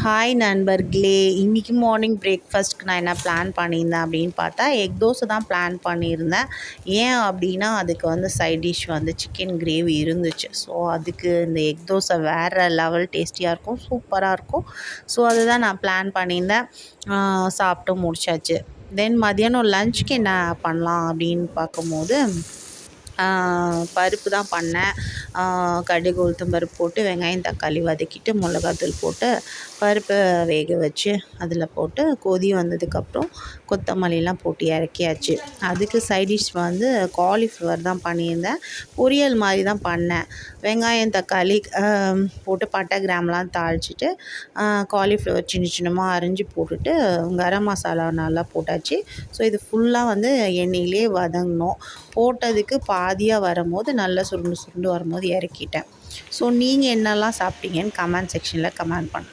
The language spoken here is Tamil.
ஹாய் நண்பர்களே, இன்றைக்கி மார்னிங் பிரேக்ஃபாஸ்ட்டுக்கு நான் என்ன பிளான் பண்ணியிருந்தேன் அப்படின்னு பார்த்தா எக் தோசை தான் பிளான் பண்ணியிருந்தேன். ஏன் அப்படின்னா அதுக்கு வந்து சைட் டிஷ் வந்து சிக்கன் கிரேவி இருந்துச்சு. ஸோ அதுக்கு இந்த எக் தோசை வேறு லெவல் டேஸ்டியாக இருக்கும், சூப்பராக இருக்கும். ஸோ அதுதான் நான் பிளான் பண்ணியிருந்தேன். சாப்பிட்டு முடிச்சாச்சு. தென் மதியானம் லஞ்சுக்கு என்ன பண்ணலாம் அப்படின்னு பார்க்கும்போது பருப்பு தான் பண்ணேன். கடுகு உளுத்தம் பருப்பு போட்டு வெங்காயம் தக்காளி வதக்கிட்டு மிளகாத்தூள் போட்டு பருப்பை வேக வச்சு அதில் போட்டு கொதி வந்ததுக்கப்புறம் கொத்தமல்லிலாம் போட்டு இறக்கியாச்சு. அதுக்கு சைட் டிஷ் வந்து காலிஃப்ளவர் தான் பண்ணியிருந்தேன். பொரியல் மாதிரி தான் பண்ணேன். வெங்காயம் தக்காளி போட்டு பட்டை கிராம்லாம் தாளிச்சிட்டு காலிஃப்ளவர் சின்ன சின்னமாக அரிஞ்சு போட்டுட்டு கரம் மசாலா நல்லா போட்டாச்சு. ஸோ இது ஃபுல்லாக வந்து எண்ணெயிலே வதங்கணும். போட்டதுக்கு பாதியாக வரும்போது நல்லா சுருண்டு சுருண்டு வரும்போது இறக்கிட்டேன். ஸோ நீங்கள் என்னெல்லாம் சாப்பிட்டீங்கன்னு கமெண்ட் செக்ஷனில் கமெண்ட் பண்ணுங்கள்.